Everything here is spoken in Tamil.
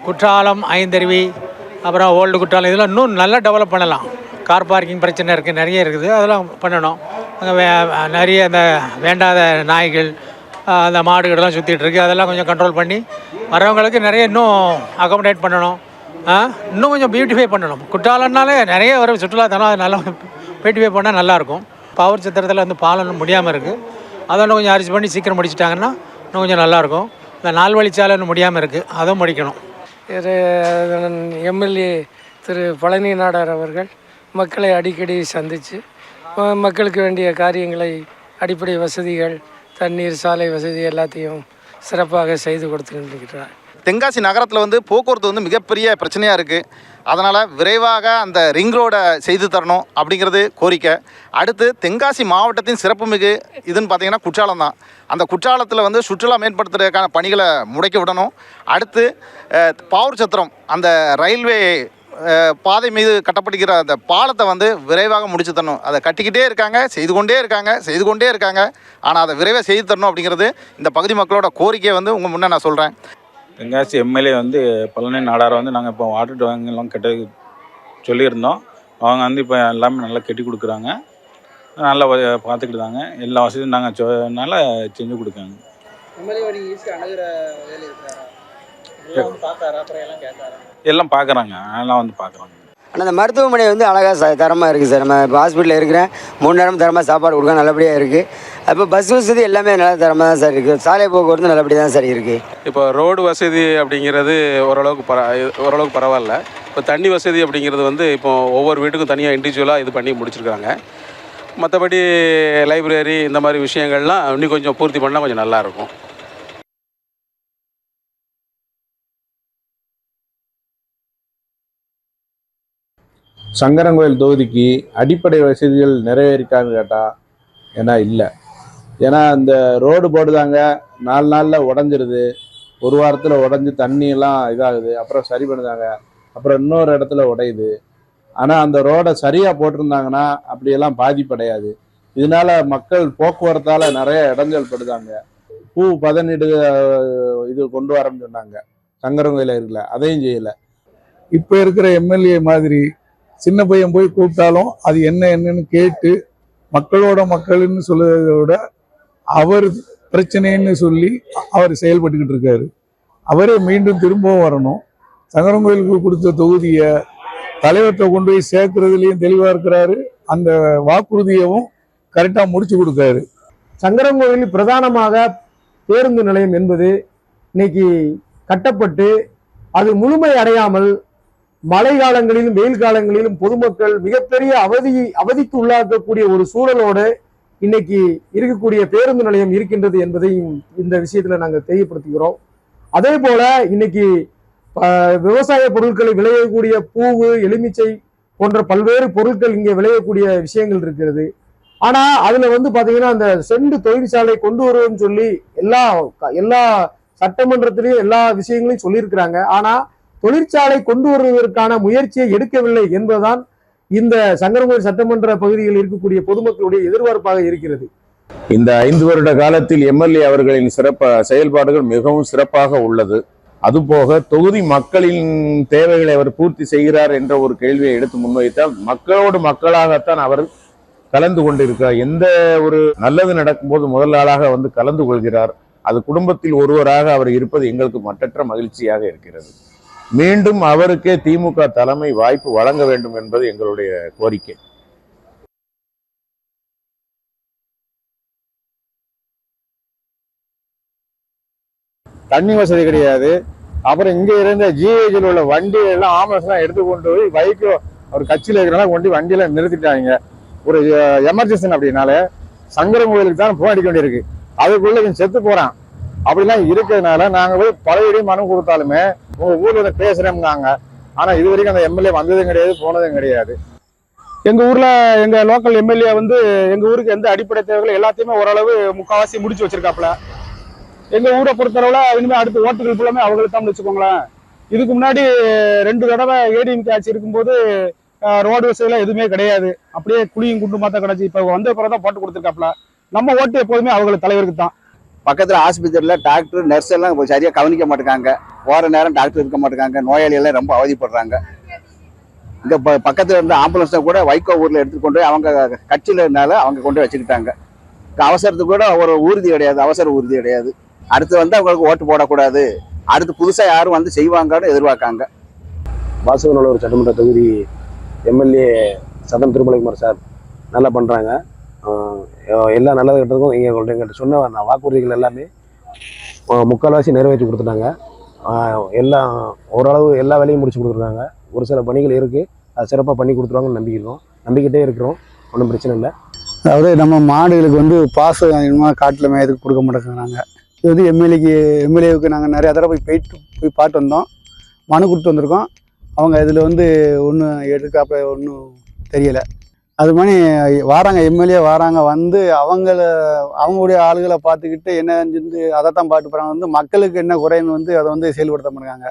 குற்றாலம், ஐந்தருவி, அப்புறம் ஓல்டு குற்றாலம் இதெல்லாம் இன்னும் நல்லா டெவலப் பண்ணலாம். கார் பார்க்கிங் பிரச்சனை இருக்குது, நிறைய இருக்குது, அதெல்லாம் பண்ணணும். அங்கே நிறைய அந்த வேண்டாத நாய்கள், அந்த மாடுகள்லாம் சுற்றிட்டு இருக்குது, அதெல்லாம் கொஞ்சம் கண்ட்ரோல் பண்ணி வரவங்களுக்கு நிறைய இன்னும் அகாமடேட் பண்ணணும். இன்னும் கொஞ்சம் பியூட்டிஃபை பண்ணணும். குற்றாலம்னாலே நிறைய வர சுற்றுலாத்தலம், அது நல்லா பியூட்டிஃபை பண்ணால் நல்லாயிருக்கும். பவர் சித்திரத்தில் வந்து பாலம் முடியாமல் இருக்குது, அதெல்லாம் கொஞ்சம் அரிசி பண்ணி சீக்கிரம் முடிச்சிட்டாங்கன்னா இன்னும் கொஞ்சம் நல்லாயிருக்கும். இந்த 4 வழிச்சாலை இன்னும் முடியாமல் இருக்குது, அதுவும் முடிக்கணும். இது எம்எல்ஏ திரு பழனி நாடார் அவர்கள் மக்களை அடிக்கடி சந்தித்து மக்களுக்கு வேண்டிய காரியங்களை, அடிப்படை வசதிகள், தண்ணீர், சாலை வசதி எல்லாத்தையும் சிறப்பாக செய்து கொடுத்துருக்கிறார். தென்காசி நகரத்தில் வந்து போக்குவரத்து வந்து மிகப்பெரிய பிரச்சனையாக இருக்குது. அதனால் விரைவாக அந்த ரிங் ரோடை செய்து தரணும் அப்படிங்கிறது கோரிக்கை. அடுத்து தென்காசி மாவட்டத்தின் சிறப்புமிகு இதுன்னு பார்த்திங்கன்னா குற்றாலம் தான். அந்த குற்றாலத்தில் வந்து சுற்றுலா மேம்படுத்துறதுக்கான பணிகளை முடக்கி விடணும். அடுத்து பாவூர் சத்திரம் அந்த ரயில்வே பாதை மீது கட்டப்படுகிற அந்த பாலத்தை வந்து விரைவாக முடிச்சு தரணும். அதை கட்டிக்கிட்டே இருக்காங்க, செய்து கொண்டே இருக்காங்க. ஆனால் அதை விரைவாக செய்து தரணும் அப்படிங்கிறது இந்த பகுதி மக்களோட கோரிக்கையை வந்து உங்கள் முன்னே நான் சொல்கிறேன். தென்காசி எம்எல்ஏ வந்து பழனி நாடாரை வந்து நாங்கள் இப்போ வாட்டர் டேங்கெல்லாம் கட்ட சொல்லியிருந்தோம். அவங்க வந்து இப்போ எல்லாமே நல்லா கட்டி கொடுக்குறாங்க, நல்லா பார்த்துக்கிட்டாங்க. எல்லா வசதியும் நாங்கள் நல்லா செஞ்சு கொடுக்காங்க. எல்லாம் பார்க்குறாங்க, எல்லாம் வந்து பார்க்குறாங்க. ஆனால் அந்த மருத்துவமனை வந்து அழகாக தரமாக இருக்குது சார். நம்ம இப்போ ஹாஸ்பிட்டலில் இருக்கிறேன், 3 நேரம் தரமாக சாப்பாடு கொடுக்க நல்லபடியாக இருக்குது. அப்போ பஸ் வசதி எல்லாமே நல்லா தரமாக தான் சார் இருக்குது. சாலை போக்குவரத்து நல்லபடியாக தான் சார் இருக்குது. இப்போ ரோடு வசதி அப்படிங்கிறது ஓரளவுக்கு பரவாயில்ல. இப்போ தண்ணி வசதி அப்படிங்கிறது வந்து இப்போ ஒவ்வொரு வீட்டுக்கும் தனியாக இண்டிவிஜுவலாக இது பண்ணி முடிச்சிருக்காங்க. மற்றபடி லைப்ரரி இந்த மாதிரி விஷயங்கள்லாம் இன்னும் கொஞ்சம் பூர்த்தி பண்ணால் கொஞ்சம் நல்லாயிருக்கும். சங்கரன்கோயில் தொகுதிக்கு அடிப்படை வசதிகள் நிறைவேறிக்கான்னு கேட்டால் ஏன்னா இல்லை. ஏன்னா இந்த ரோடு போடுதாங்க, 4 நாளில் உடஞ்சிருது, 1 வாரத்தில் உடஞ்சி தண்ணியெல்லாம் இதாகுது, அப்புறம் சரி பண்ணுதாங்க, அப்புறம் இன்னொரு இடத்துல உடையுது. ஆனால் அந்த ரோடை சரியாக போட்டிருந்தாங்கன்னா அப்படியெல்லாம் பாதிப்படையாது. இதனால மக்கள் போக்குவரத்தால் நிறைய இடைஞ்சல் படுதாங்க. பூ பதனிடு இது கொண்டு வரேன்னு சொன்னாங்க, சங்கரன்கோயில் இருக்கல, அதையும் செய்யலை. இப்போ இருக்கிற எம்எல்ஏ மாதிரி சின்ன பையன் போய் கூப்பிட்டாலும் அது என்னன்னு கேட்டு மக்கள்னு சொல்லுறதை விட அவர் பிரச்சனைன்னு சொல்லி அவர் செயல்பட்டுக்கிட்டு இருக்காரு. அவரே மீண்டும் திரும்பவும் வரணும். சங்கரன்கோயிலுக்கு கொடுத்த தொகுதியை தலைவர்கிட்ட கொண்டு போய் சேர்க்கறதுலையும் தெளிவாக இருக்கிறாரு. அந்த வாக்குறுதியவும் கரெக்டாக முடிச்சு கொடுக்காரு. சங்கரன்கோயில் பிரதானமாக பேருந்து நிலையம் என்பது இன்னைக்கு கட்டப்பட்டு அது முழுமை அடையாமல் மழை காலங்களிலும் வெயில் காலங்களிலும் பொதுமக்கள் மிகப்பெரிய அவதிக்கு உள்ளாக்கக்கூடிய ஒரு சூழலோடு இன்னைக்கு இருக்கக்கூடிய பேருந்து நிலையம் இருக்கின்றது என்பதையும் இந்த விஷயத்துல நாங்கள் தெரியப்படுத்துகிறோம். அதே போல இன்னைக்கு விவசாய பொருட்களை விளையக்கூடிய பூவு, எலுமிச்சை போன்ற பல்வேறு பொருட்கள் இங்கே விளையக்கூடிய விஷயங்கள் இருக்கிறது. ஆனா அதுல வந்து பாத்தீங்கன்னா அந்த செண்டு தொழிற்சாலை கொண்டு வருவோம்னு சொல்லி எல்லா சட்டமன்றத்திலையும் எல்லா விஷயங்களையும் சொல்லியிருக்கிறாங்க. ஆனா தொழிற்சாலை கொண்டு வருவதற்கான முயற்சியை எடுக்கவில்லை என்பதுதான் இந்த சங்கரன்கோயில் சட்டமன்ற பகுதியில் இருக்கக்கூடிய பொதுமக்களுடைய எதிர்பார்ப்பாக இருக்கிறது. இந்த 5 வருட காலத்தில் எம்எல்ஏ அவர்களின் செயல்பாடுகள் மிகவும் சிறப்பாக உள்ளது. அதுபோக தொகுதி மக்களின் தேவைகளை அவர் பூர்த்தி செய்கிறார் என்ற ஒரு கேள்வியை எடுத்து முன்வைத்தால் மக்களோடு மக்களாகத்தான் அவர் கலந்து கொண்டிருக்கிறார். எந்த ஒரு நல்லது நடக்கும்போது முதல் ஆளாக வந்து கலந்து கொள்கிறார். அது குடும்பத்தில் ஒருவராக அவர் இருப்பது எங்களுக்கு மட்டற்ற மகிழ்ச்சியாக இருக்கிறது. மீண்டும் அவருக்கே திமுக தலைமை வாய்ப்பு வழங்க வேண்டும் என்பது எங்களுடைய கோரிக்கை. தண்ணி வசதி கிடையாது. அப்புறம் இங்க இருந்த ஜிஹெச்சில் உள்ள வண்டி எல்லாம் ஆம்புலன்ஸ்லாம் எடுத்து கொண்டு போய் பைக்கு ஒரு கட்சியில் இருக்கிறனால கொண்டு வண்டியெல்லாம் நிறுத்திட்டாங்க. ஒரு எமர்ஜென்சி அப்படின்னால சங்கரன்கோயிலுக்கு தான் போக அடிக்க வேண்டியிருக்கு. அதுக்குள்ள இவன் செத்து போறான். அப்படிலாம் இருக்கிறதுனால நாங்க போய் பழைய மனு கொடுத்தாலுமே உங்க ஊர்ல பேசுறேன்னாங்க. ஆனா இது வரைக்கும் அந்த எம்எல்ஏ வந்ததும் கிடையாது, போனதும் கிடையாது. எங்க ஊர்ல எங்க லோக்கல் எம்எல்ஏ வந்து எங்க ஊருக்கு எந்த அடிப்படை தேவைகள் எல்லாத்தையுமே ஓரளவு முக்காவாசி முடிச்சு வச்சிருக்காப்புல. எங்க ஊரை பொறுத்தளவுல இனிமே அடுத்த ஓட்டுகள் ஃபுல்லாமே அவங்களுக்கு தான் வச்சுக்கோங்களேன். இதுக்கு முன்னாடி 2 தடவை ஏடிஎம்கே ஆட்சி இருக்கும்போது ரோடு வசதியெல்லாம் எதுவுமே கிடையாது. அப்படியே குழியும் குண்டு மாத்த கிடைச்சி இப்ப வந்த பிறகுதான் போட்டு கொடுத்துருக்காப்புல. நம்ம ஓட்டு எப்போதுமே அவங்களுக்கு தலைவருக்கு தான். பக்கத்தில் ஆஸ்பத்திரியில் டாக்டர் நர்ஸ் எல்லாம் சரியாக கவனிக்க மாட்டேங்காங்க. போகிற நேரம் டாக்டர் இருக்க மாட்டேங்காங்க. நோயாளிகள்லாம் ரொம்ப அவதிப்படுறாங்க. இங்கே பக்கத்தில் இருந்த ஆம்புலன்ஸை கூட வைகோ ஊரில் எடுத்துகிட்டு கொண்டு போய் அவங்க கட்சியில் இருந்தால அவங்க கொண்டு போய் வச்சுக்கிட்டாங்க. அவசரத்துக்கு கூட ஒரு ஊர்தி கிடையாது, அவசர ஊர்தி கிடையாது. அடுத்து வந்து அவங்களுக்கு ஓட்டு போடக்கூடாது, அடுத்து புதுசாக யாரும் வந்து செய்வாங்கன்னு எதிர்பார்க்காங்க. வாசகநல்லூர் சட்டமன்ற தொகுதி எம்எல்ஏ சதம் திருமலைக்குமார் சார் நல்லா பண்ணுறாங்க. எல்லா நல்லது கெட்டதுக்கும் எங்கள்கிட்ட சொன்ன வாக்குறுதிகள் எல்லாமே முக்கால்வாசி நிறைவேற்றி கொடுத்துட்டாங்க. எல்லாம் ஓரளவு எல்லா வேலையும் முடிச்சு கொடுத்துருக்காங்க. ஒரு சில பணிகள் இருக்குது, அது சிறப்பாக பண்ணி கொடுத்துருவாங்கன்னு நம்பிக்கிட்டே இருக்கிறோம். ஒன்றும் பிரச்சனை இல்லை. அதாவது நம்ம மாடுகளுக்கு வந்து பாசம் அதிகமாக காட்டில் மேயத்துக்கு கொடுக்க மாட்டேங்கிறாங்க. இது வந்து எம்எல்ஏவுக்கு நாங்கள் நிறையா தடவை போய் பார்த்து வந்தோம், மனு கொடுத்து வந்திருக்கோம். அவங்க இதில் வந்து ஒன்றும் எடுக்காப்ப ஒன்றும் தெரியலை. அது மாதிரி வராங்க, எம்எல்ஏ வராங்க, வந்து அவங்களுடைய ஆளுகளை பார்த்துக்கிட்டு என்ன செஞ்சு அதை தான் பார்த்து போகிறாங்க. வந்து மக்களுக்கு என்ன குறைன்னு வந்து அதை வந்து செயல்படுத்த மாட்டாங்க.